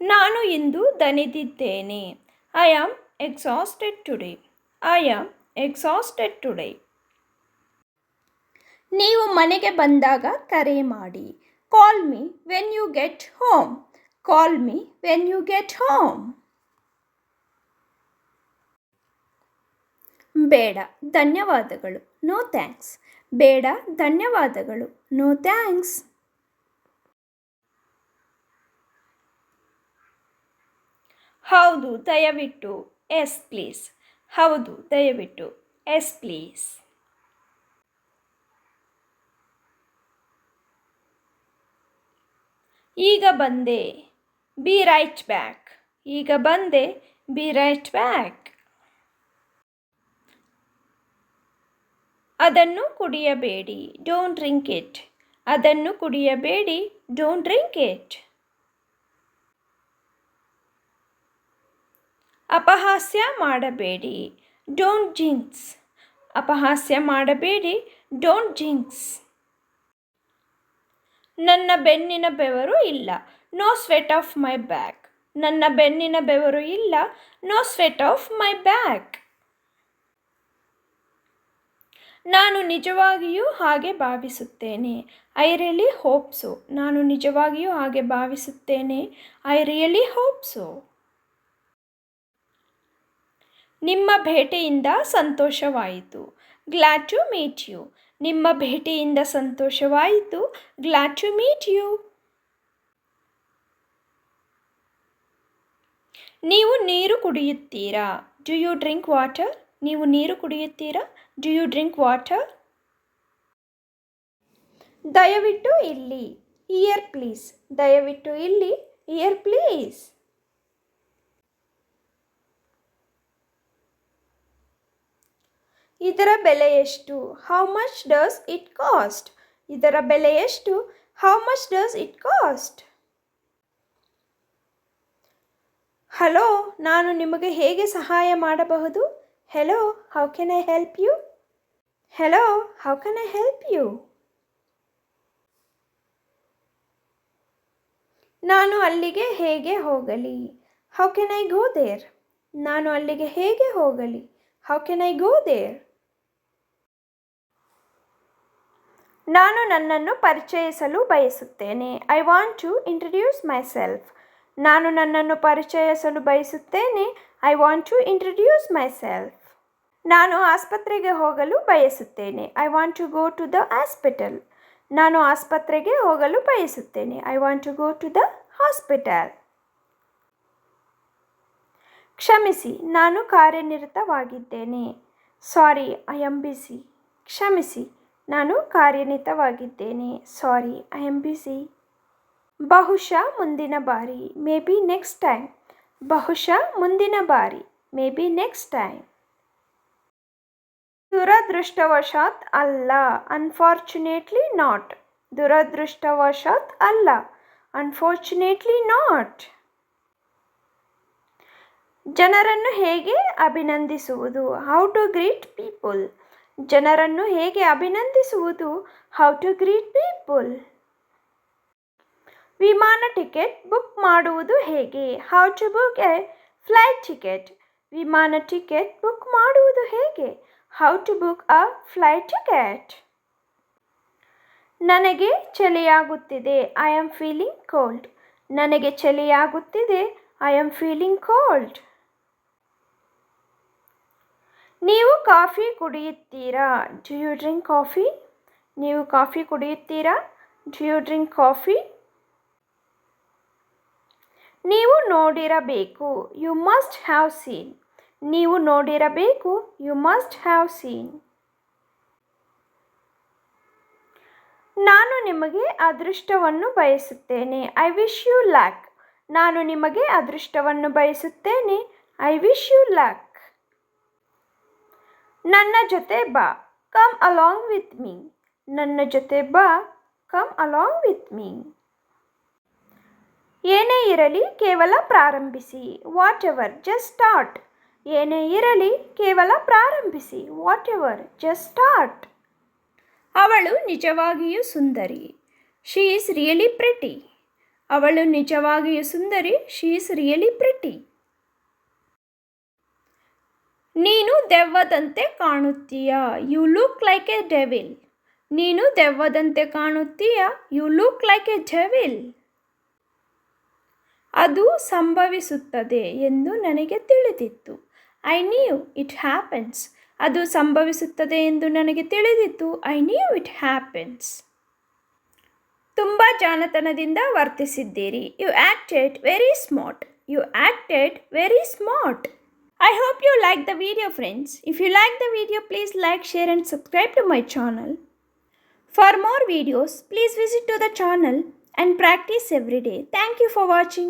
ನಾನು ಇಂದು ದಣಿದಿದ್ದೇನೆ. I am exhausted today. I am exhausted today. ನೀವು ಮನೆಗೆ ಬಂದಾಗ ಕರೆ ಮಾಡಿ. Call me when you get home. Call me when you get home. ಬೇಡ ಧನ್ಯವಾದಗಳು. No thanks. ಬೇಡ ಧನ್ಯವಾದಗಳು. No thanks. ಹೌದು ದಯವಿಟ್ಟು. Yes please. ಹೌದು ದಯವಿಟ್ಟು. Yes please. ಈಗ ಬಂದೆ. Be right back. ಈಗ ಬಂದೆ. Be right back. ಅದನ್ನು ಕುಡಿಯಬೇಡಿ. Don't drink it. ಅದನ್ನು ಕುಡಿಯಬೇಡಿ. Don't drink it. ಅಪಹಾಸ್ಯ ಮಾಡಬೇಡಿ. Don't jinx. ಅಪಹಾಸ್ಯ ಮಾಡಬೇಡಿ. Don't jinx. ನನ್ನ ಬೆನ್ನಿನ ಬೆವರು ಇಲ್ಲ. No sweat off my back. ನನ್ನ ಬೆನ್ನಿನ ಬೆವರು ಇಲ್ಲ. No sweat off my back. ನಾನು ನಿಜವಾಗಿಯೂ ಹಾಗೆ ಭಾವಿಸುತ್ತೇನೆ. I really hope so. ನಾನು ನಿಜವಾಗಿಯೂ ಹಾಗೆ ಭಾವಿಸುತ್ತೇನೆ. I really hope so. ನಿಮ್ಮ ಭೇಟಿಯಿಂದ ಸಂತೋಷವಾಯಿತು. Glad to meet you. ನಿಮ್ಮ ಭೇಟಿಯಿಂದ ಸಂತೋಷವಾಯಿತು. Glad to meet you. ನೀವು ನೀರು ಕುಡಿಯುತ್ತೀರಾ? Do you drink water? ನೀವು ನೀರು ಕುಡಿಯುತ್ತೀರಾ? Do you drink water? ದಯವಿಟ್ಟು ಇಲ್ಲಿ. Here please. ದಯವಿಟ್ಟು ಇಲ್ಲಿ. Here please. ಇದರ ಬೆಲೆ ಎಷ್ಟು? How much does it cost? ಇದರ ಬೆಲೆ ಎಷ್ಟು? How much does it cost? Hello, ನಾನು ನಿಮಗೆ ಹೇಗೆ ಸಹಾಯ ಮಾಡಬಹುದು? Hello, how can I help you? Hello, how can I help you? ನಾನು ಅಲ್ಲಿಗೆ ಹೇಗೆ ಹೋಗಲಿ? How can I go there? ನಾನು ಅಲ್ಲಿಗೆ ಹೇಗೆ ಹೋಗಲಿ? How can I go there? ನಾನು ನನ್ನನ್ನು ಪರಿಚಯಿಸಲು ಬಯಸುತ್ತೇನೆ. I want to introduce myself. ನಾನು ನನ್ನನ್ನು ಪರಿಚಯಿಸಲು ಬಯಸುತ್ತೇನೆ. I want to introduce myself. ನಾನು ಆಸ್ಪತ್ರೆಗೆ ಹೋಗಲು ಬಯಸುತ್ತೇನೆ. I want to go to the hospital. ನಾನು ಆಸ್ಪತ್ರೆಗೆ ಹೋಗಲು ಬಯಸುತ್ತೇನೆ. I want to go to the hospital. ಕ್ಷಮಿಸಿ, ನಾನು ಕಾರ್ಯನಿರತವಾಗಿದ್ದೇನೆ. ಸಾರಿ, ಐ ಆಮ್ ಬಿಸಿ. ಕ್ಷಮಿಸಿ, ನಾನು ಕಾರ್ಯನಿರತವಾಗಿದ್ದೇನೆ. ಸಾರಿ, ಐ ಆಮ್ ಬಿಸಿ. ಬಹುಶಃ ಮುಂದಿನ ಬಾರಿ. Maybe next time. ಬಹುಶಃ ಮುಂದಿನ ಬಾರಿ. Maybe next time. ದುರದೃಷ್ಟವಶಾತ್ ಅಲ್ಲ. Unfortunately not. ದುರದೃಷ್ಟವಶಾತ್ ಅಲ್ಲ. Unfortunately not. ಜನರನ್ನು ಹೇಗೆ ಅಭಿನಂದಿಸುವುದು? How to greet people. ಜನರನ್ನು ಹೇಗೆ ಅಭಿನಂದಿಸುವುದು? How to greet people. ವಿಮಾನ ಟಿಕೆಟ್ ಬುಕ್ ಮಾಡುವುದು ಹೇಗೆ? How to book a flight ticket. ವಿಮಾನ ಟಿಕೆಟ್ ಬುಕ್ ಮಾಡುವುದು ಹೇಗೆ? How to book a flight ticket. ನನಗೆ ಚಳಿಯಾಗುತ್ತಿದೆ. I am feeling cold. ನನಗೆ ಚಳಿಯಾಗುತ್ತಿದೆ. I am feeling cold. ನೀವು ಕಾಫಿ ಕುಡಿಯುತ್ತೀರಾ? Do you drink coffee? ನೀವು ಕಾಫಿ ಕುಡಿಯುತ್ತೀರಾ? Do you drink coffee? ನೀವು ನೋಡಿರಬೇಕು. You must have seen. ನೀವು ನೋಡಿರಬೇಕು. You must have seen. ನಾನು ನಿಮಗೆ ಅದೃಷ್ಟವನ್ನು ಬಯಸುತ್ತೇನೆ. I wish you luck. ನಾನು ನಿಮಗೆ ಅದೃಷ್ಟವನ್ನು ಬಯಸುತ್ತೇನೆ. I wish you luck. ನನ್ನ ಜೊತೆ ಬಾ. Come along with me. ನನ್ನ ಜೊತೆ ಬಾ. Come along with me. ಏನೇ ಇರಲಿ ಕೇವಲ ಪ್ರಾರಂಭಿಸಿ. Whatever, just start. ಏನೇ ಇರಲಿ ಕೇವಲ ಪ್ರಾರಂಭಿಸಿ. Whatever, just start. ಅವಳು ನಿಜವಾಗಿಯೂ ಸುಂದರಿ. She is really pretty. ಅವಳು ನಿಜವಾಗಿಯೂ ಸುಂದರಿ. She is really pretty. ನೀನು ದೆವ್ವದಂತೆ ಕಾಣುತ್ತೀಯಾ. You look like a devil. ನೀನು ದೆವ್ವದಂತೆ ಕಾಣುತ್ತೀಯಾ. You look like a devil. ಅದು ಸಂಭವಿಸುತ್ತದೆ ಎಂದು ನನಗೆ ತಿಳಿದಿತ್ತು. I knew it happens. ಅದು ಸಂಭವಿಸುತ್ತದೆ ಎಂದು ನನಗೆ ತಿಳಿದಿತ್ತು. I knew it happens. ತುಂಬ ಜಾಣತನದಿಂದ ವರ್ತಿಸಿದ್ದೀರಿ. You acted very smart. You acted very smart. I hope you like the video, friends. If you like the video, please like, share and subscribe to my channel. For more videos, please visit to the channel and practice every day. Thank you for watching.